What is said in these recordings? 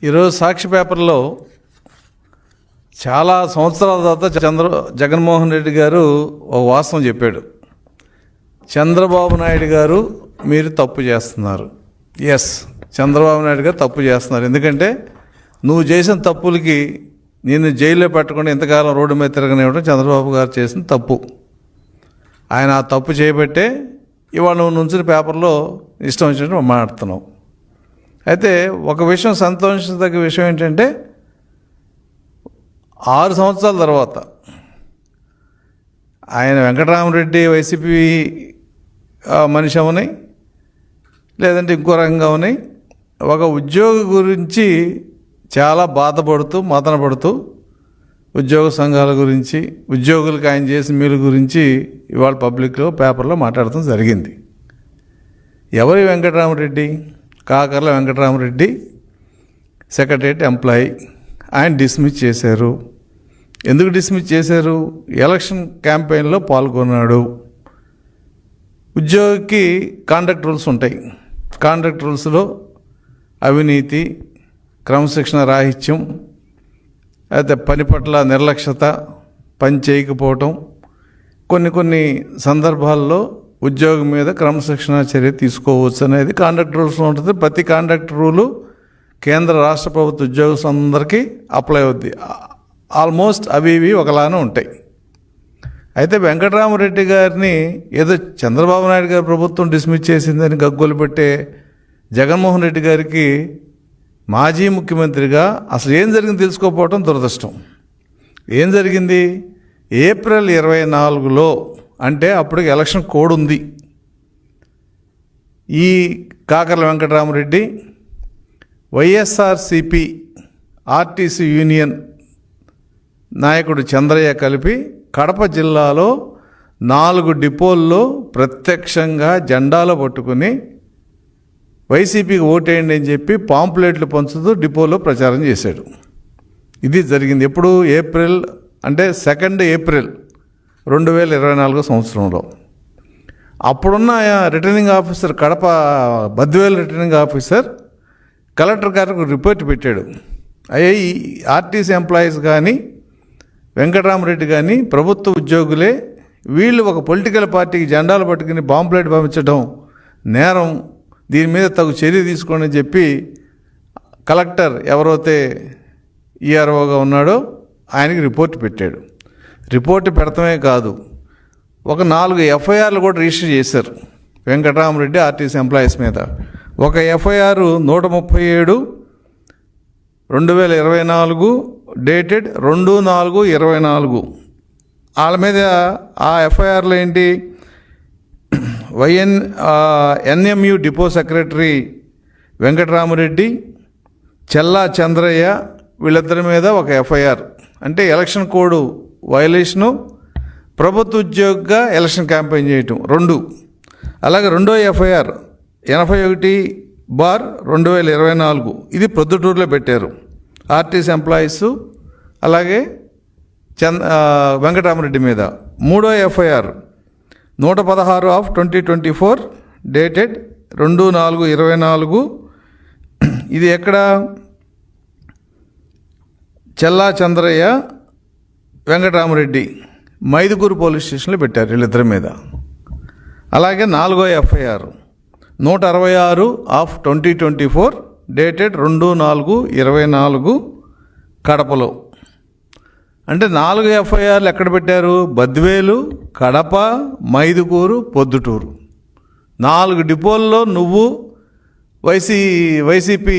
ఈరోజు సాక్షి పేపర్లో చాలా సంవత్సరాల తర్వాత జగన్మోహన్ రెడ్డి గారు ఒక వాస్తవం చెప్పాడు. చంద్రబాబు నాయుడు గారు మీరు తప్పు చేస్తున్నారు. ఎస్, చంద్రబాబు నాయుడు గారు తప్పు చేస్తున్నారు. ఎందుకంటే నువ్వు చేసిన తప్పులకి నేను జైల్లో పెట్టకుండా ఇంతకాలం రోడ్డు మీద తిరగనివ్వడం చంద్రబాబు గారు చేసిన తప్పు. ఆయన ఆ తప్పు చేయబట్టే ఇవాళ నువ్వు నుంచిన పేపర్లో ఇష్టం వచ్చినట్టు మాట్లాడుతున్నావు. అయితే ఒక విషయం సంతోషించదగ్గ విషయం ఏంటంటే 6 సంవత్సరాల తర్వాత ఆయన వెంకటరామరెడ్డి వైసీపీ మనిషి అవని లేదంటే ఇంకో రకంగా అవని ఒక ఉద్యోగి గురించి చాలా బాధపడుతూ మదనపడుతూ ఉద్యోగ సంఘాల గురించి ఉద్యోగులకు ఆయన చేసిన మేలు గురించి ఇవాళ పబ్లిక్లో పేపర్లో మాట్లాడటం జరిగింది. ఎవరి వెంకటరామరెడ్డి? Kakarla Venkatarama Reddy, secretariat employee. ఆయన డిస్మిస్ చేశారు. ఎందుకు డిస్మిస్ చేశారు? ఎలక్షన్ క్యాంపెయిన్లో పాల్గొన్నాడు. ఉద్యోగికి కాండక్ట్ రూల్స్ ఉంటాయి. కాండక్ట్ రూల్స్లో అవినీతి, క్రమశిక్షణ రాహిత్యం, అయితే పని పట్ల నిర్లక్ష్యత, పని చేయకపోవటం, కొన్ని సందర్భాల్లో ఉద్యోగం మీద క్రమశిక్షణ చర్య తీసుకోవచ్చు అనేది కాండక్ట్ రూల్స్లో ఉంటుంది. ప్రతి కాండక్ట్ రూలు కేంద్ర రాష్ట్ర ప్రభుత్వ ఉద్యోగులందరికీ అప్లై అవుద్ది. ఆల్మోస్ట్ అవి ఇవి ఒకలానే ఉంటాయి. అయితే వెంకటరామరెడ్డి గారిని ఏదో చంద్రబాబు నాయుడు గారి ప్రభుత్వం డిస్మిస్ చేసిందని గగ్గోలు పెట్టే జగన్మోహన్ రెడ్డి గారికి మాజీ ముఖ్యమంత్రిగా అసలు ఏం జరిగింది తెలుసుకోకపోవటం దురదృష్టం. ఏం జరిగింది? ఏప్రిల్ 24లో అంటే అప్పటికి ఎలక్షన్ కోడ్ ఉంది. ఈ కాకర్ల వెంకటరామరెడ్డి వైఎస్ఆర్సిపి ఆర్టీసీ యూనియన్ నాయకుడు చంద్రయ్య కలిపి కడప జిల్లాలో 4 డిపోల్లో ప్రత్యక్షంగా జెండాలు పట్టుకుని వైసీపీకి ఓటేయండి అని చెప్పి పాంప్లెట్లు పంచుతూ డిపోలో ప్రచారం చేశాడు. ఇది జరిగింది ఎప్పుడు? ఏప్రిల్ అంటే 2 ఏప్రిల్ 2024 సంవత్సరంలో. అప్పుడున్న returning officer, Kadapa Badvel returning officer collector గారికి రిపోర్ట్ పెట్టాడు. అయ్యే ఈ ఆర్టీసీ ఎంప్లాయీస్ కానీ వెంకటరామరెడ్డి కానీ ప్రభుత్వ ఉద్యోగులే, వీళ్ళు ఒక పొలిటికల్ పార్టీకి జెండాలు పట్టుకుని పాంప్లెట్ పంపించడం నేరం, దీని మీద తగు చర్య తీసుకోండి అని చెప్పి కలెక్టర్ ఎవరైతే ఈఆర్ఓగా ఉన్నాడో ఆయనకి రిపోర్ట్ పెట్టాడు. రిపోర్ట్ పెడతామే కాదు, ఒక 4 ఎఫ్ఐఆర్లు కూడా రిజిస్టర్ చేశారు వెంకటరామరెడ్డి ఆర్టీసీ ఎంప్లాయీస్ మీద. ఒక ఎఫ్ఐఆర్ 137/2024 డేటెడ్ 2/4/24. వాళ్ళ మీద ఆ ఎఫ్ఐఆర్లో ఏంటి? ఎన్ఎంయు డిపో సెక్రటరీ వెంకటరామరెడ్డి, చెల్లా చంద్రయ్య, వీళ్ళిద్దరి మీద ఒక ఎఫ్ఐఆర్. అంటే ఎలక్షన్ కోడ్ వైలేషను, ప్రభుత్వ ఉద్యోగిగా ఎలక్షన్ క్యాంపెయిన్ చేయటం 2. అలాగే రెండో ఎఫ్ఐఆర్ 81/2024. ఇది ప్రొద్దుటూరులో పెట్టారు ఆర్టీసీ ఎంప్లాయీస్ అలాగే వెంకటరామరెడ్డి మీద. మూడో ఎఫ్ఐఆర్ 116/2024 డేటెడ్ 2/4/24. ఇది ఎక్కడ? చెల్లా చంద్రయ్య, వెంకటరామరెడ్డి మైదుకూరు పోలీస్ స్టేషన్లో పెట్టారు వీళ్ళిద్దరి మీద. అలాగే 4వ ఎఫ్ఐఆర్ 166/2024 డేటెడ్ 2/4/24 కడపలో. అంటే 4 ఎఫ్ఐఆర్లు ఎక్కడ పెట్టారు? బద్వేలు, కడప, మైదుకూరు, పొద్దుటూరు. 4 డిపోల్లో నువ్వు వైసీపీ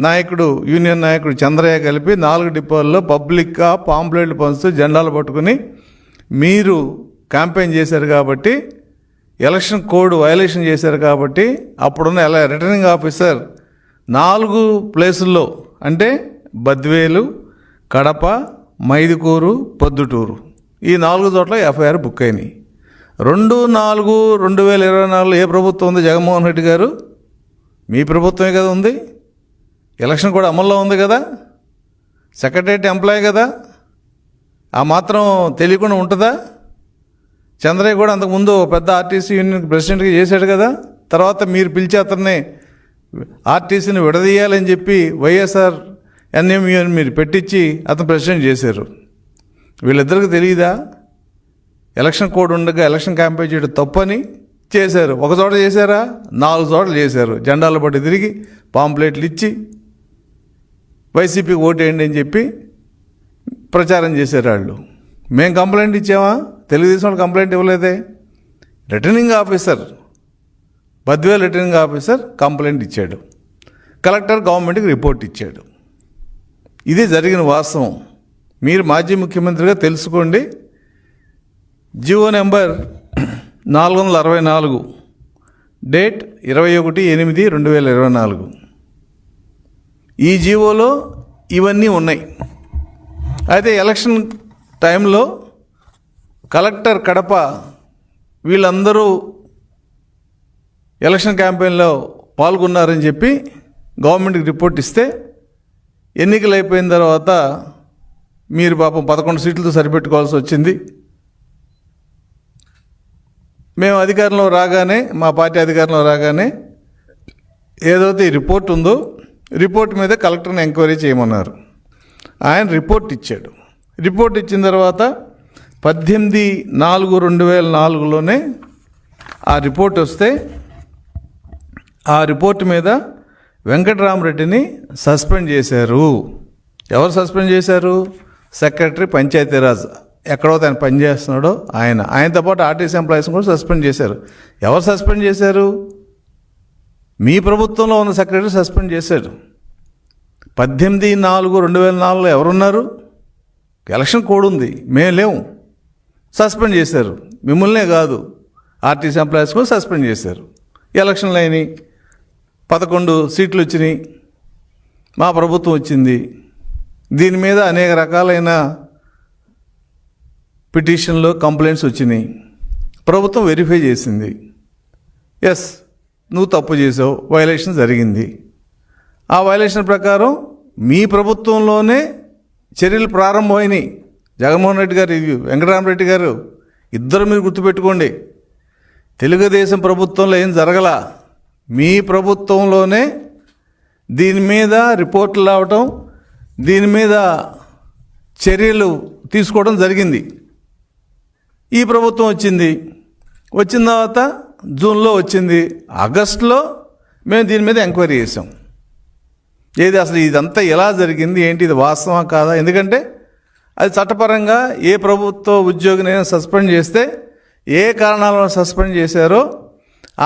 నాయకుడు, యూనియన్ నాయకుడు చంద్రయ్య కలిపి 4 డిపోల్లో పబ్లిక్గా పాంప్లెట్లు పంచుతూ జెండాలు పట్టుకుని మీరు క్యాంపెయిన్ చేశారు కాబట్టి, ఎలక్షన్ కోడ్ వైలేషన్ చేశారు కాబట్టి అప్పుడున్న రిటర్నింగ్ ఆఫీసర్ 4 ప్లేసుల్లో అంటే బద్వేలు, కడప, మైదుకూరు, పొద్దుటూరు ఈ 4 చోట్ల ఎఫ్ఐఆర్ బుక్ అయినాయి. 2/4/2024 ఏ ప్రభుత్వం ఉంది? జగన్మోహన్ రెడ్డి గారు మీ ప్రభుత్వమే కదా ఉంది. ఎలక్షన్ కూడా అమల్లో ఉంది కదా, సెక్రటరియట్ ఎంప్లాయీ కదా, ఆ మాత్రం తెలియకుండా ఉంటుందా? చంద్రయ్య కూడా అంతకుముందు పెద్ద ఆర్టీసీ యూనియన్ ప్రెసిడెంట్గా చేశాడు కదా. తర్వాత మీరు పిలిచి అతన్ని ఆర్టీసీని విడదీయాలని చెప్పి వైఎస్ఆర్ ఎన్ఎంయూని మీరు పెట్టించి అతను ప్రెసిడెంట్ చేశారు. వీళ్ళిద్దరికి తెలియదా ఎలక్షన్ కోడ్ ఉండగా ఎలక్షన్ క్యాంపెయిన్ చేయడం తప్పని? చేశారు. ఒక చోట చేశారా? 4 చోట్ల చేశారు. జెండాల పట్టి తిరిగి పాంప్లెట్లు ఇచ్చి వైసీపీకి ఓటేయండి అని చెప్పి ప్రచారం చేశారు వాళ్ళు. మేము కంప్లైంట్ ఇచ్చామా? తెలుగుదేశం వాళ్ళు కంప్లైంట్ ఇవ్వలేదే. Returning officer, Badvel returning officer complaint ఇచ్చాడు. కలెక్టర్ గవర్నమెంట్కి రిపోర్ట్ ఇచ్చాడు. ఇది జరిగిన వాస్తవం. మీరు మాజీ ముఖ్యమంత్రిగా తెలుసుకోండి. GO number 464, date 21/8/2024. ఈ జీవోలో ఇవన్నీ ఉన్నాయి. అయితే ఎలక్షన్ టైంలో కలెక్టర్ కడప వీళ్ళందరూ ఎలక్షన్ క్యాంపెయిన్లో పాల్గొన్నారని చెప్పి గవర్నమెంట్కి రిపోర్ట్ ఇస్తే, ఎన్నికలు అయిపోయిన తర్వాత మీరు పాపం 11 సీట్లతో సరిపెట్టుకోవాల్సి వచ్చింది. మేము అధికారంలో రాగానే, మా పార్టీ అధికారంలో రాగానే ఏదైతే ఈ రిపోర్ట్ ఉందో రిపోర్ట్ మీద కలెక్టర్ని ఎంక్వైరీ చేయమన్నారు. ఆయన రిపోర్ట్ ఇచ్చాడు. రిపోర్ట్ ఇచ్చిన తర్వాత 18/4/2004లోనే ఆ రిపోర్ట్ వస్తే ఆ రిపోర్ట్ మీద వెంకటరామరెడ్డిని సస్పెండ్ చేశారు. ఎవరు సస్పెండ్ చేశారు? సెక్రటరీ పంచాయతీరాజ్, ఎక్కడో ఆయన పనిచేస్తున్నాడో ఆయనతో పాటు ఆర్టీసీ ఎంప్లాయీస్ని కూడా సస్పెండ్ చేశారు. ఎవరు సస్పెండ్ చేశారు? మీ ప్రభుత్వంలో ఉన్న సెక్రటరీ సస్పెండ్ చేశాడు. 18/4/2004లో ఎవరున్నారు? ఎలక్షన్ కోడ్ ఉంది, మేము లేవు. సస్పెండ్ చేశారు. మిమ్మల్నే కాదు, ఆర్టీసీ ఎంప్లాయీస్ కూడా సస్పెండ్ చేశారు. ఎలక్షన్లు అయినాయి, 11 సీట్లు వచ్చినాయి, మా ప్రభుత్వం వచ్చింది. దీని మీద అనేక రకాలైన పిటిషన్లు, కంప్లైంట్స్ వచ్చినాయి. ప్రభుత్వం వెరిఫై చేసింది. ఎస్, నువ్వు తప్పు చేసావు, వైలేషన్ జరిగింది. ఆ వైలేషన్ ప్రకారం మీ ప్రభుత్వంలోనే చర్యలు ప్రారంభమైనాయి. జగన్మోహన్ రెడ్డి గారు, వెంకటరామరెడ్డి గారు, ఇద్దరు మీరు గుర్తుపెట్టుకోండి. తెలుగుదేశం ప్రభుత్వంలో ఏం జరగల, మీ ప్రభుత్వంలోనే దీని మీద రిపోర్ట్లు రావటం, దీని మీద చర్యలు తీసుకోవడం జరిగింది. ఈ ప్రభుత్వం వచ్చింది. వచ్చిన తర్వాత జూన్లో వచ్చింది. ఆగస్టులో మేము దీని మీద ఎంక్వైరీ చేసాం. ఏది అసలు ఇదంతా ఎలా జరిగింది, ఏంటి, ఇది వాస్తవం కాదా? ఎందుకంటే అది చట్టపరంగా ఏ ప్రభుత్వ ఉద్యోగినైనా సస్పెండ్ చేస్తే ఏ కారణాలను సస్పెండ్ చేశారో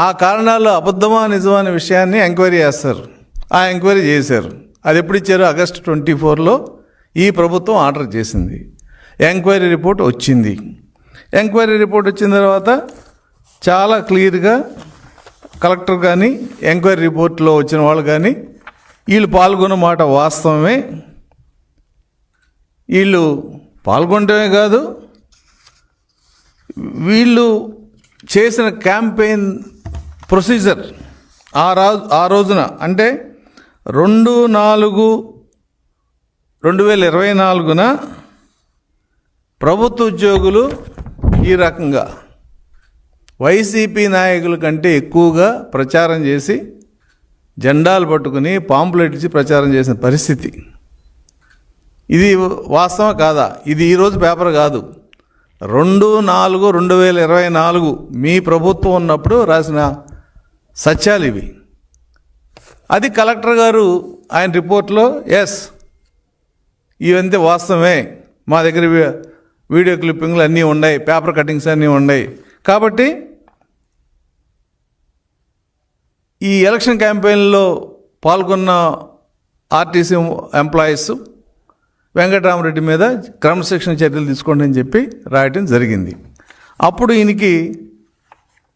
ఆ కారణాలు అబద్ధమా నిజమా అనే విషయాన్ని ఎంక్వైరీ చేస్తారు. ఆ ఎంక్వైరీ చేశారు. అది ఎప్పుడు ఇచ్చారు? ఆగస్టు 24లో ఈ ప్రభుత్వం ఆర్డర్ చేసింది. ఎంక్వైరీ రిపోర్ట్ వచ్చింది. ఎంక్వైరీ రిపోర్ట్ వచ్చిన తర్వాత చాలా క్లియర్గా కలెక్టర్ కానీ ఎంక్వైరీ రిపోర్ట్లో వచ్చిన వాళ్ళు కానీ వీళ్ళు పాల్గొన్న మాట వాస్తవమే. వీళ్ళు పాల్గొనటమే కాదు, వీళ్ళు చేసిన క్యాంపెయిన్ ప్రొసీజర్ ఆ రోజున అంటే 2/4/2024 ప్రభుత్వ ఉద్యోగులు ఈ రకంగా వైసీపీ నాయకుల కంటే ఎక్కువగా ప్రచారం చేసి జెండాలు పట్టుకుని పాంప్లెట్ ఇచ్చి ప్రచారం చేసిన పరిస్థితి. ఇది వాస్తవం కాదా? ఇది ఈరోజు పేపర్ కాదు. 2/4/2024 మీ ప్రభుత్వం ఉన్నప్పుడు రాసిన సత్యాలు ఇవి. అది కలెక్టర్ గారు ఆయన రిపోర్ట్లో ఎస్ ఇవంతే వాస్తవమే, మా దగ్గర వీడియో క్లిప్పింగ్లు అన్నీ ఉన్నాయి, పేపర్ కటింగ్స్ అన్నీ ఉన్నాయి. కాబట్టి ఈ ఎలక్షన్ క్యాంపెయిన్లో పాల్గొన్న ఆర్టీసీ ఎంప్లాయీస్ వెంకటరామరెడ్డి మీద క్రమశిక్షణ చర్యలు తీసుకోండి అని చెప్పి రాయటం జరిగింది. అప్పుడు ఈయనకి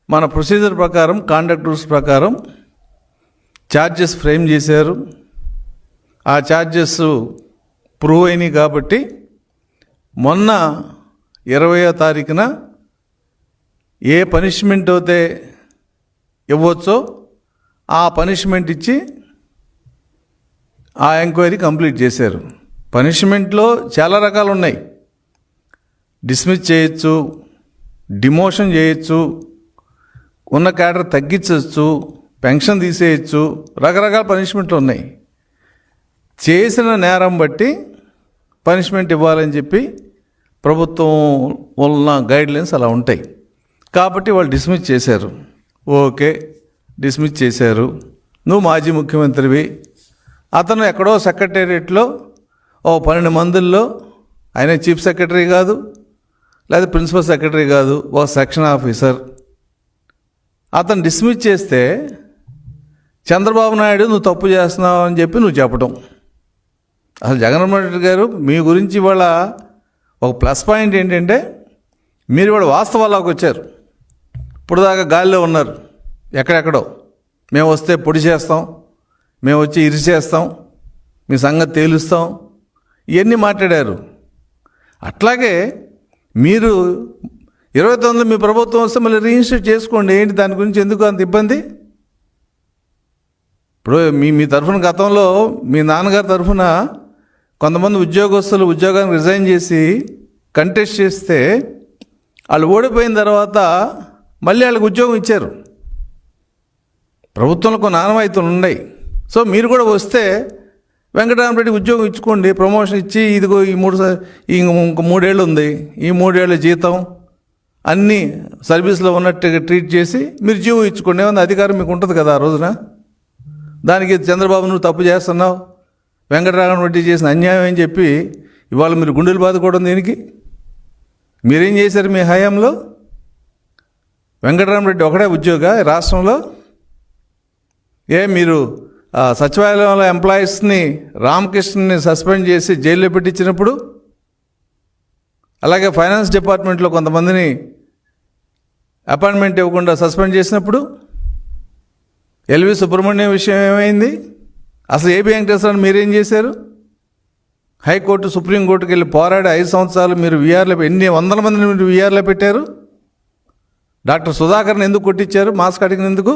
మన ప్రొసీజర్ ప్రకారం, కాండక్ట్ రూల్స్ ప్రకారం ఛార్జెస్ ఫ్రేమ్ చేశారు. ఆ ఛార్జెస్ ప్రూవ్ అయినాయి కాబట్టి మొన్న 20వ తారీఖున ఏ పనిష్మెంట్ అయితే ఇవ్వచ్చో ఆ పనిష్మెంట్ ఇచ్చి ఆ ఎంక్వైరీ కంప్లీట్ చేశారు. పనిష్మెంట్లో చాలా రకాలు ఉన్నాయి. డిస్మిస్ చేయొచ్చు, డిమోషన్ చేయొచ్చు, ఉన్న క్యాడర్ తగ్గించవచ్చు, పెన్షన్ తీసేయచ్చు, రకరకాల పనిష్మెంట్లు ఉన్నాయి. చేసిన నేరం బట్టి పనిష్మెంట్ ఇవ్వాలని చెప్పి ప్రభుత్వం వలన గైడ్లైన్స్ అలా ఉంటాయి. కాబట్టి వాళ్ళు డిస్మిస్ చేశారు. ఓకే, డిస్మిస్ చేశారు. నువ్వు మాజీ ముఖ్యమంత్రివి. అతను ఎక్కడో సెక్రటేరియట్లో 12 మందిల్లో, ఆయన చీఫ్ సెక్రటరీ కాదు, లేదా ప్రిన్సిపల్ సెక్రటరీ కాదు, ఒక సెక్షన్ ఆఫీసర్. అతను డిస్మిస్ చేస్తే చంద్రబాబు నాయుడు నువ్వు తప్పు చేస్తున్నావు అని చెప్పి నువ్వు చెప్పడం. అసలు జగన్మోహన్ రెడ్డి గారు మీ గురించి ఇవాళ ఒక ప్లస్ పాయింట్ ఏంటంటే మీరు ఇవాళ వాస్తవాల్లోకి వచ్చారు. ఇప్పుడు దాకా గాలిలో ఉన్నారు, ఎక్కడెక్కడో. మేము వస్తే పొడి చేస్తాం, మేము వచ్చి ఇరిచేస్తాం, మీ సంగతి తేలుస్తాం, ఇవన్నీ మాట్లాడారు. అట్లాగే మీరు 29 మీ ప్రభుత్వం వస్తే మళ్ళీ రీఇన్స్టేట్ చేసుకోండి. ఏంటి దాని గురించి ఎందుకు అంత ఇబ్బంది? ఇప్పుడు మీ తరఫున గతంలో మీ నాన్నగారి తరఫున కొంతమంది ఉద్యోగస్తులు ఉద్యోగాన్ని రిజైన్ చేసి కంటెస్ట్ చేస్తే వాళ్ళు ఓడిపోయిన తర్వాత మళ్ళీ వాళ్ళకి ఉద్యోగం ఇచ్చారు. ప్రభుత్వంలో కొన్ని ఆనవాయితీలు ఉన్నాయి. సో మీరు కూడా వస్తే వెంకటరామరెడ్డి ఉద్యోగం ఇచ్చుకోండి, ప్రమోషన్ ఇచ్చి ఇదిగో ఇంక 3 ఏళ్ళు ఉంది, ఈ 3 ఏళ్ళ జీతం అన్నీ సర్వీస్లో ఉన్నట్టుగా ట్రీట్ చేసి మీరు జీవో ఇచ్చుకోండి. ఏమన్నా అధికారం మీకు ఉంటుంది కదా ఆ రోజున. దానికి చంద్రబాబు నువ్వు తప్పు చేస్తున్నావు, వెంకటరామరెడ్డి చేసిన అన్యాయం అని చెప్పి ఇవాళ మీరు గుండెలు బాదుకోవడం దేనికి? మీరేం చేశారు మీ హయాంలో? వెంకటరామరెడ్డి ఒకడే ఉద్యోగ రాష్ట్రంలో? మీరు సచివాలయంలో ఎంప్లాయీస్ని రామకృష్ణని సస్పెండ్ చేసి జైల్లో పెట్టించినప్పుడు, అలాగే ఫైనాన్స్ డిపార్ట్మెంట్లో కొంతమందిని అపాయింట్మెంట్ ఇవ్వకుండా సస్పెండ్ చేసినప్పుడు, ఎల్వి సుబ్రహ్మణ్యం విషయం ఏమైంది? అసలు ఏబీ వెంకటేశ్వరరావు మీరేం చేశారు? హైకోర్టు సుప్రీంకోర్టుకి వెళ్ళి పోరాడి 5 సంవత్సరాలు మీరు వీఆర్లో ఎన్ని వందల మందిని మీరు వీఆర్లో పెట్టారు. డాక్టర్ సుధాకర్ని ఎందుకు కొట్టించారు? మాస్క్ అడిగినందుకు.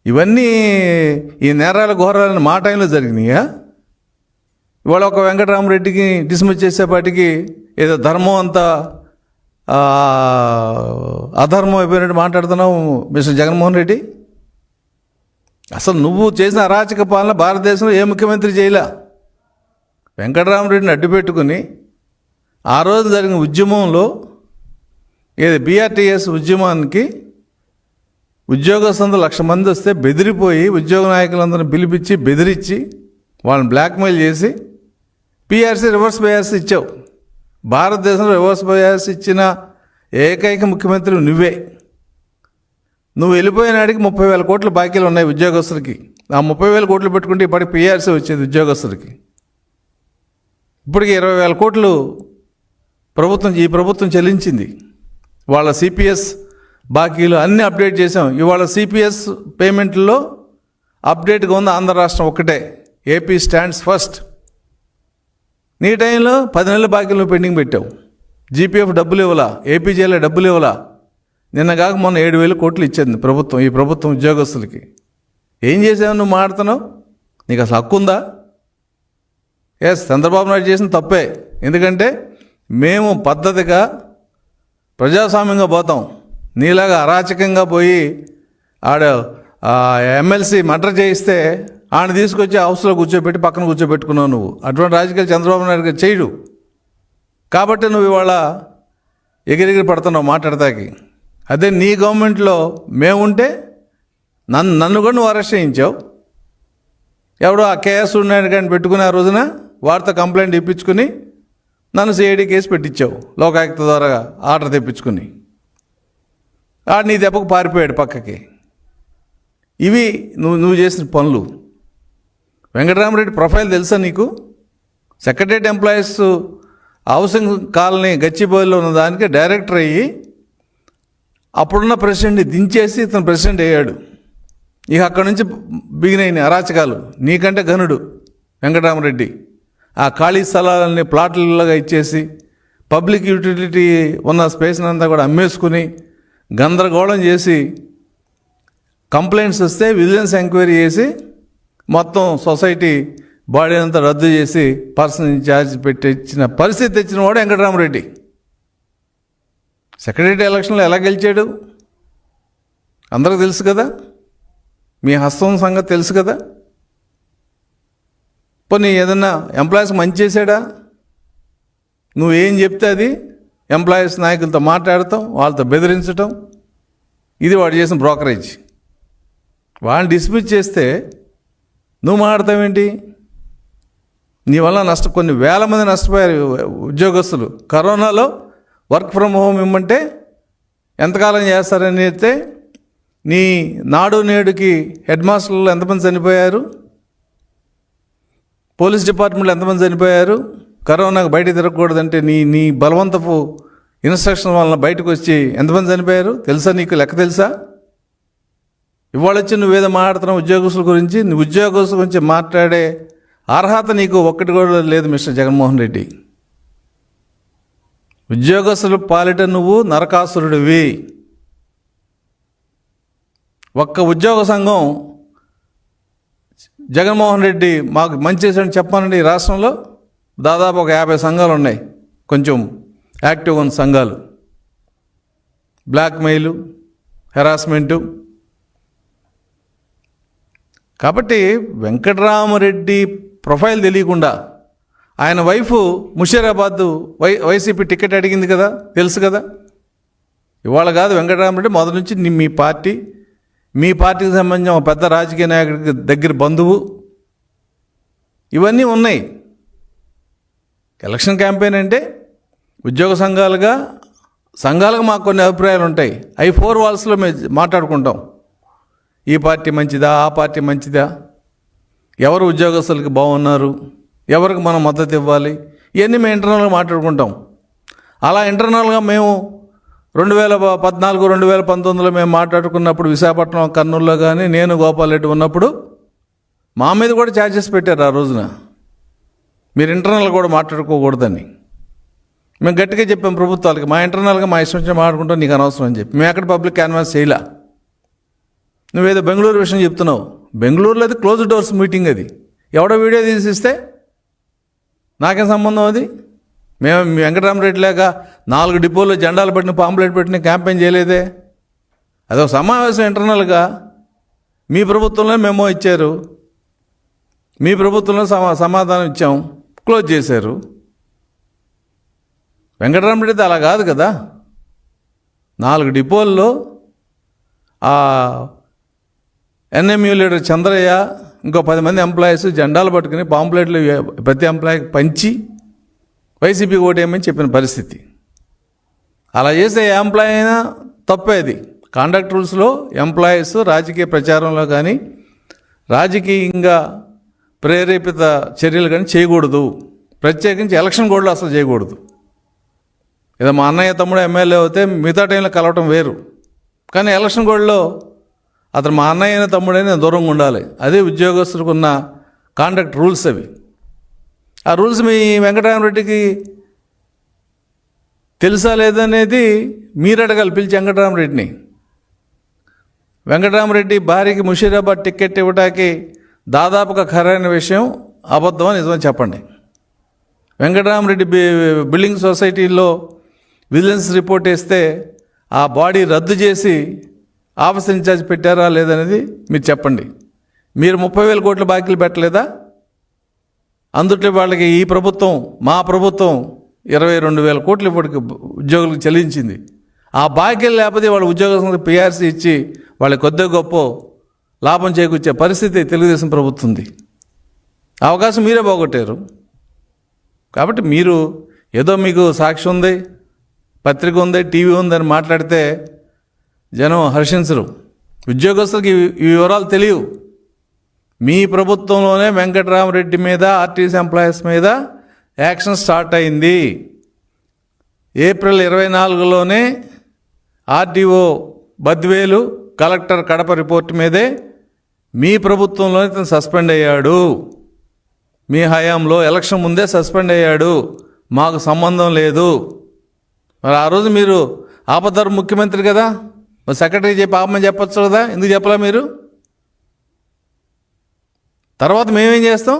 ఇవన్నీ ఈ నేరాల ఘోరాలని మా టైంలో జరిగినాయా? ఇవాళ ఒక వెంకటరామరెడ్డికి డిస్మిస్ చేసేపాటికి ఏదో ధర్మం అంతా అధర్మం అయిపోయినట్టు మాట్లాడుతున్నావు మిస్టర్ జగన్మోహన్ రెడ్డి. అసలు నువ్వు చేసిన అరాచక పాలన భారతదేశంలో ఏ ముఖ్యమంత్రి చేయలే. వెంకటరామరెడ్డిని అడ్డుపెట్టుకుని ఆ రోజు జరిగిన ఉద్యమంలో ఏది బీఆర్టీఎస్ ఉద్యమానికి ఉద్యోగస్తులు 1,00,000 మంది వస్తే బెదిరిపోయి ఉద్యోగ నాయకులందరిని పిలిపించి బెదిరించి వాళ్ళని బ్లాక్మెయిల్ చేసి పీఆర్సీ రివర్స్ బయాస్ ఇచ్చావు. భారతదేశంలో రివర్స్ బయాస్ ఇచ్చిన ఏకైక ముఖ్యమంత్రి నువ్వే. నువ్వు వెళ్ళిపోయిన నాటికి 30,000 కోట్ల బాకీలు ఉన్నాయి ఉద్యోగస్తులకి. ఆ 30,000 కోట్లు పెట్టుకుంటే ఇప్పటికి పీఆర్సీ వచ్చేది ఉద్యోగస్తులకి. ఇప్పటికి 20,000 కోట్లు ఈ ప్రభుత్వం చెల్లించింది. వాళ్ళ సిపిఎస్ బాకీలు అన్నీ అప్డేట్ చేసాం. ఇవాళ సిపిఎస్ పేమెంట్లో అప్డేట్గా ఉంది ఆంధ్ర రాష్ట్రం ఒక్కటే. AP stands first. నీ టైంలో 10 నెలల బాకీలు పెండింగ్ పెట్టావు. జీపీఎఫ్ డబ్బులు ఇవ్వలా, ఏపీజేలో డబ్బులు ఇవ్వలా. నిన్న కాక మొన్న 7,000 కోట్లు ఇచ్చింది ప్రభుత్వం ఈ ప్రభుత్వం ఉద్యోగస్తులకి. ఏం చేసావు నువ్వు? మాడుతున్నావు. నీకు అసలు హక్కు ఉందా? చంద్రబాబు నాయుడు చేసిన తప్పే. ఎందుకంటే మేము పద్ధతిగా ప్రజాస్వామ్యంగా పోతాం. నీలాగా అరాచకంగా పోయి ఎమ్మెల్సీ మర్డర్ చేయిస్తే ఆయన తీసుకొచ్చి హౌస్లో కూర్చోబెట్టి పక్కన కూర్చోబెట్టుకున్నావు నువ్వు. అటువంటి రాజకీయాలు చంద్రబాబు నాయుడు గారు చేయడు. కాబట్టి నువ్వు ఇవాళ ఎగిరెగిరి పడుతున్నావు మాట్లాడతాకి. అదే నీ గవర్నమెంట్లో మేముంటే నన్ను కూడా నువ్వు అరెస్ట్ చేయించావు. ఎవడో ఆ కేఎస్ ఉన్నాడు కానీ పెట్టుకుని ఆ రోజున వారితో కంప్లైంట్ ఇప్పించుకుని నన్ను సిఐడి కేసు పెట్టించావు లోకాయుక్త ద్వారా ఆర్డర్ తెప్పించుకుని. ఆడు నీ దెబ్బకు పారిపోయాడు పక్కకి. ఇవి నువ్వు చేసిన పనులు. వెంకటరామరెడ్డి ప్రొఫైల్ తెలుసా నీకు? సెక్రటరియట్ ఎంప్లాయీస్ హౌసింగ్ కాలనీ గచ్చిబౌలిలో ఉన్న దానికి డైరెక్టర్ అయ్యి అప్పుడున్న ప్రెసిడెంట్ని దించేసి ఇతను ప్రెసిడెంట్ అయ్యాడు. ఇక అక్కడి నుంచి బిగినైన అరాచకాలు. నీకంటే ఘనుడు వెంకటరామరెడ్డి. ఆ ఖాళీ స్థలాలన్నీ ప్లాట్లలాగా ఇచ్చేసి పబ్లిక్ యూటిలిటీ ఉన్న స్పేస్ని అంతా కూడా అమ్మేసుకుని గందరగోళం చేసి కంప్లైంట్స్ వస్తే విజిలెన్స్ ఎంక్వైరీ చేసి మొత్తం సొసైటీ బాడీ అంతా రద్దు చేసి పర్సనల్ ఇన్ఛార్జ్ పెట్టించిన పరిస్థితి తెచ్చిన వాడు వెంకటరామరెడ్డి. సెక్రటరీ ఎలక్షన్లో ఎలా గెలిచాడు అందరికీ తెలుసు కదా. మీ హస్తం సంగతి తెలుసు కదా. పోనీ ఏదన్నా ఎంప్లాయీస్ మంచి చేశాడా? నువ్వేం చెప్తే అది ఎంప్లాయీస్ నాయకులతో మాట్లాడటం, వాళ్ళతో బెదిరించటం, ఇది వాడు చేసిన బ్రోకరేజ్. వాళ్ళని డిస్మిస్ చేస్తే నువ్వు మాట్లాడతావేంటి? నీ వల్ల కొన్ని వేల మంది నష్టపోయారు ఉద్యోగస్తులు. కరోనాలో వర్క్ ఫ్రమ్ హోమ్ ఇమ్మంటే ఎంతకాలం చేస్తారని చెప్తే నీ నాడు నేడుకి హెడ్ మాస్టర్లు ఎంతమంది చనిపోయారు? పోలీస్ డిపార్ట్మెంట్లో ఎంతమంది చనిపోయారు? కరోనాకు బయట తిరగకూడదంటే నీ బలవంతపు ఇన్స్ట్రక్షన్ వలన బయటకు వచ్చి ఎంతమంది చనిపోయారు తెలుసా? నీకు లెక్క తెలుసా? ఇవాళ వచ్చి నువ్వేదో మాట్లాడుతున్నావు ఉద్యోగస్తుల గురించి. నువ్వు ఉద్యోగస్తుల గురించి మాట్లాడే అర్హత నీకు ఒక్కటి కూడా లేదు మిస్టర్ జగన్మోహన్ రెడ్డి. ఉద్యోగస్తుల పాలిట నువ్వు నరకాసురుడివి. ఒక్క ఉద్యోగ సంఘం జగన్మోహన్ రెడ్డి మాకు మంచి చేశాడని చెప్పానండి. ఈ రాష్ట్రంలో దాదాపు ఒక 50 సంఘాలు ఉన్నాయి, కొంచెం యాక్టివ్గా ఉన్న సంఘాలు. బ్లాక్మెయిలు, హెరాస్మెంటు. కాబట్టి వెంకటరామరెడ్డి ప్రొఫైల్ తెలియకుండా ఆయన వైఫ్ ముషీరాబాద్ వైసీపీ టికెట్ అడిగింది కదా, తెలుసు కదా. ఇవాళ కాదు, వెంకటరామరెడ్డి మొదటి నుంచి మీ పార్టీకి సంబంధించిన ఒక పెద్ద రాజకీయ నాయకుడికి దగ్గర బంధువు. ఇవన్నీ ఉన్నాయి. ఎలక్షన్ క్యాంపెయిన్ అంటే ఉద్యోగ సంఘాలుగా మాకు కొన్ని అభిప్రాయాలు ఉంటాయి. అవి 4 వాల్స్లో మేము మాట్లాడుకుంటాం. ఈ పార్టీ మంచిదా, ఆ పార్టీ మంచిదా, ఎవరు ఉద్యోగస్తులకి బాగున్నారు, ఎవరికి మనం మద్దతు ఇవ్వాలి, ఇవన్నీ మేము ఇంటర్నల్గా మాట్లాడుకుంటాం. అలా ఇంటర్నల్గా మేము 2014, 2019లో మేము మాట్లాడుకున్నప్పుడు విశాఖపట్నం, కర్నూలులో కానీ నేను గోపాల్ రెడ్డి ఉన్నప్పుడు మా మీద కూడా ఛార్జెస్ పెట్టారు ఆ రోజున. మీరు ఇంటర్నల్గా కూడా మాట్లాడుకోకూడదని మేము గట్టిగా చెప్పాం ప్రభుత్వాలకి. మా ఇంటర్నల్గా మా ఇష్టం వచ్చి మాట్లాడుకుంటాం, నీకు అనవసరం అని చెప్పి మేము ఎక్కడ పబ్లిక్ క్యాన్వాస్ చేయలే. నువ్వేదో బెంగళూరు విషయం చెప్తున్నావు. బెంగళూరులో అది క్లోజ్ డోర్స్ మీటింగ్. అది ఎవడో వీడియో తీసిస్తే నాకేం సంబంధం? అది మేము వెంకటరామరెడ్డి లేక 4 డిపోల్లో జెండాలు పెట్టిన, పాంప్లెట్ పెట్టిన క్యాంపెయిన్ చేయలేదే. అదొక సమావేశం ఇంటర్నల్గా. మీ ప్రభుత్వంలో మెమో ఇచ్చారు, మీ ప్రభుత్వంలో సమాధానం ఇచ్చాం, క్లోజ్ చేశారు. వెంకటరామరెడ్డి అలా కాదు కదా. 4 డిపోల్లో ఆ ఎన్ఎంయూ లీడర్ చంద్రయ్య, ఇంకో 10 మంది ఎంప్లాయీస్ జెండాలు పట్టుకుని పాంప్లెట్లు ప్రతి ఎంప్లాయీకి పంచి వైసీపీ ఓటేయమని చెప్పిన పరిస్థితి. అలా చేసే ఏ ఎంప్లాయీ అయినా తప్పేది. కాండక్ట్ రూల్స్లో ఎంప్లాయీస్ రాజకీయ ప్రచారంలో కానీ రాజకీయంగా ప్రేరేపిత చర్యలు కానీ చేయకూడదు. ప్రత్యేకించి ఎలక్షన్ కోడ్లో అసలు చేయకూడదు. ఏదో మా అన్నయ్య తమ్ముడు ఎమ్మెల్యే అయితే మిగతా టైంలో కలవటం వేరు, కానీ ఎలక్షన్ కోడ్లో అతను మా అన్నయ్య అయిన తమ్ముడైనా దూరంగా ఉండాలి. అదే ఉద్యోగస్తులకు ఉన్న కాండక్ట్ రూల్స్ అవి. ఆ రూల్స్ మీ వెంకటరామరెడ్డికి తెలుసా లేదనేది మీరు అడగాలి పిలిచి వెంకటరామరెడ్డిని. వెంకటరామరెడ్డి భార్యకి ముషీరాబాద్ టికెట్ ఇవ్వడానికి దాదాపుగా ఖరైన విషయం అబద్ధమని నిజమని చెప్పండి. వెంకటరామరెడ్డి బిల్డింగ్ సొసైటీలో విజిలెన్స్ రిపోర్ట్ వేస్తే ఆ బాడీ రద్దు చేసి ఆఫీస్ ఇన్ఛార్జ్ పెట్టారా లేదనేది మీరు చెప్పండి. మీరు 30,000 కోట్ల బాకీలు పెట్టలేదా? అందుట్లో వాళ్ళకి ఈ ప్రభుత్వం, మా ప్రభుత్వం 22,000 కోట్లు ఇప్పటికి ఉద్యోగులకు చెల్లించింది. ఆ బాకీలు లేకపోతే వాళ్ళ ఉద్యోగస్తులకు పిఆర్సీ ఇచ్చి వాళ్ళకి కొద్దిగా గొప్ప లాభం చేకూర్చే పరిస్థితి తెలుగుదేశం ప్రభుత్వం ఉంది. అవకాశం మీరే పోగొట్టారు. కాబట్టి మీరు ఏదో మీకు సాక్షి ఉంది, పత్రిక ఉంది, టీవీ ఉందని మాట్లాడితే జనం హర్షించరు. ఉద్యోగస్తులకు ఈ వివరాలు తెలియవు. మీ ప్రభుత్వంలోనే వెంకటరామరెడ్డి మీద, ఆర్టీసీ ఎంప్లాయీస్ మీద యాక్షన్ స్టార్ట్ అయింది. ఏప్రిల్ 24లోనే RDO Badvel, collector Kadapa report మీదే మీ ప్రభుత్వంలోనే ఇతను సస్పెండ్ అయ్యాడు. మీ హయాంలో ఎలక్షన్ ముందే సస్పెండ్ అయ్యాడు, మాకు సంబంధం లేదు. మరి ఆ రోజు మీరు ఆపద్దరు ముఖ్యమంత్రి కదా, మరి సెక్రటరీ చెప్పి ఆపమని చెప్పచ్చు కదా, ఎందుకు చెప్పలా మీరు? తర్వాత మేమేం చేస్తాం?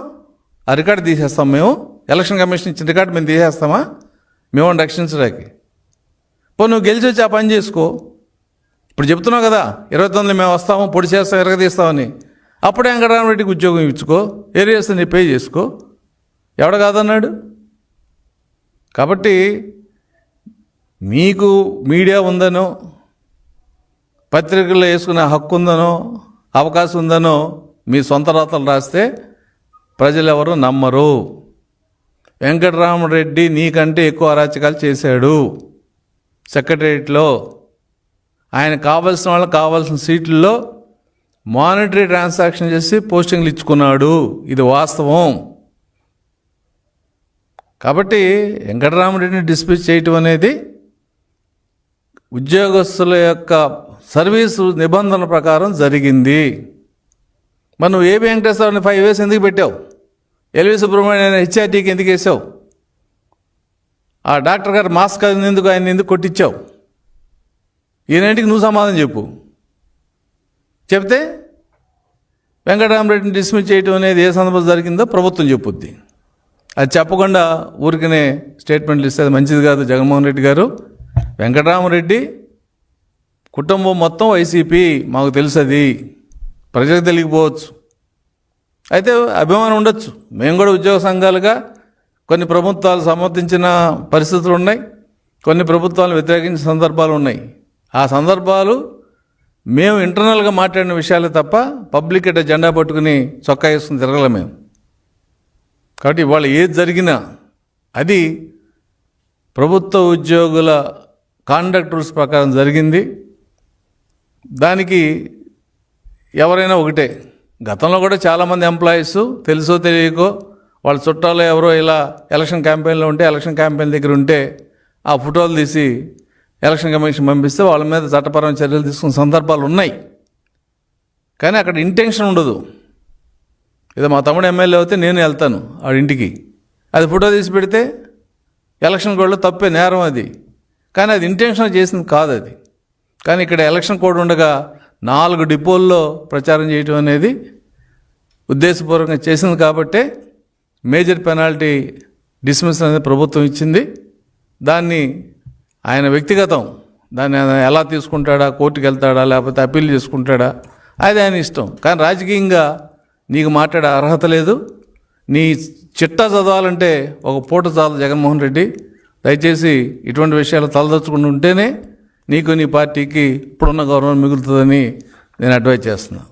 ఆ రికార్డు తీసేస్తాం. మేము ఎలక్షన్ కమిషన్ ఇచ్చిన రికార్డు మేము తీసేస్తామా? మేము రక్షించడానికి. నువ్వు గెలిచి వచ్చి ఆ పని చేసుకో. ఇప్పుడు చెప్తున్నావు కదా 29 మేము వస్తాము, పొడి చేస్తాం, ఎరగదీస్తామని. అప్పుడే వెంకటరామరెడ్డికి ఉద్యోగం ఇచ్చుకో, ఏరియాస్ నీ పే చేసుకో, ఎవడ కాదన్నాడు. కాబట్టి మీకు మీడియా ఉందనో, పత్రికల్లో వేసుకునే హక్కు ఉందనో, అవకాశం ఉందనో మీ సొంత రాతలు రాస్తే ప్రజలు ఎవరు నమ్మరు. వెంకటరామరెడ్డి నీకంటే ఎక్కువ అరాచకాలు చేశాడు సెక్రటేరియట్లో. ఆయన కావాల్సిన వాళ్ళకి కావాల్సిన సీట్లలో మానిటరీ ట్రాన్సాక్షన్ చేసి పోస్టింగ్లు ఇచ్చుకున్నాడు. ఇది వాస్తవం. కాబట్టి వెంకటరామరెడ్డిని డిస్మిస్ చేయటం అనేది ఉద్యోగస్తుల యొక్క సర్వీసు నిబంధనల ప్రకారం జరిగింది. మరి నువ్వు ఏబి వెంకటేశ్వరని 5 years ఎందుకు పెట్టావు? ఎల్వి సుబ్రహ్మణ్యం హెచ్ఆర్టీకి ఎందుకు వేసావు? ఆ డాక్టర్ గారు మాస్క్ ఎందుకు ఆయన ఎందుకు కొట్టించావు? ఈయనంటికి నువ్వు సమాధానం చెప్పు. చెప్తే వెంకటరామరెడ్డిని డిస్మిస్ చేయటం అనేది ఏ సందర్భంలో జరిగిందో ప్రభుత్వం చెప్పుద్ది. అది చెప్పకుండా ఊరికనే స్టేట్మెంట్లు ఇస్తే అది మంచిది కాదు. జగన్మోహన్ రెడ్డి గారు, వెంకటరామరెడ్డి కుటుంబం మొత్తం వైసీపీ, మాకు తెలుసు, అది ప్రజలకు తెలియకపోవచ్చు. అయితే అభిమానం ఉండొచ్చు. మేము కూడా ఉద్యోగ సంఘాలుగా కొన్ని ప్రభుత్వాలు సమర్థించిన పరిస్థితులు ఉన్నాయి, కొన్ని ప్రభుత్వాలను వ్యతిరేకించిన సందర్భాలు ఉన్నాయి. ఆ సందర్భాలు మేము ఇంటర్నల్గా మాట్లాడిన విషయాలే తప్ప పబ్లిక్ అంటే జెండా పట్టుకుని చొక్కా వేసుకుని తిరగలే మేము. కాబట్టి ఇవాళ ఏది జరిగినా అది ప్రభుత్వ ఉద్యోగుల కాండక్ట్ రూల్స్ ప్రకారం జరిగింది. దానికి ఎవరైనా ఒకటే. గతంలో కూడా చాలామంది ఎంప్లాయీస్ తెలుసో తెలియకో వాళ్ళ చుట్టాలు ఎవరో ఇలా ఎలక్షన్ క్యాంపెయిన్లో ఉంటే, ఎలక్షన్ క్యాంపెయిన్ దగ్గర ఉంటే ఆ ఫోటోలు తీసి ఎలక్షన్ కమిషన్ పంపిస్తే వాళ్ళ మీద చట్టపరమైన చర్యలు తీసుకున్న సందర్భాలు ఉన్నాయి. కానీ అక్కడ ఇంటెన్షన్ ఉండదు. ఏదో మా తమ్ముడు ఎమ్మెల్యే అయితే నేను వెళ్తాను ఆడి ఇంటికి, అది ఫోటో తీసి పెడితే ఎలక్షన్ కోడ్లో తప్పే, నేరం అది. కానీ అది ఇంటెన్షన్ చేసింది కాదు అది. కానీ ఇక్కడ ఎలక్షన్ కోడ్ ఉండగా 4 డిపోల్లో ప్రచారం చేయటం అనేది ఉద్దేశపూర్వకంగా చేసింది కాబట్టే మేజర్ పెనాల్టీ డిస్మిస్ అనేది ప్రభుత్వం ఇచ్చింది. దాన్ని ఆయన వ్యక్తిగతం, దాన్ని ఆయన ఎలా తీసుకుంటాడా, కోర్టుకు వెళ్తాడా లేకపోతే అప్పీల్ చేసుకుంటాడా, అది ఆయన ఇష్టం. కానీ రాజకీయంగా నీకు మాట్లాడే అర్హత లేదు. నీ చిట్టా చదవాలంటే ఒక పూట చాలు. జగన్మోహన్ రెడ్డి, దయచేసి ఇటువంటి విషయాలు తలదొచ్చుకుని ఉంటేనే నీకు నీ పార్టీకి ఇప్పుడున్న గౌరవం మిగులుతుందని నేను అడ్వైజ్ చేస్తున్నాను.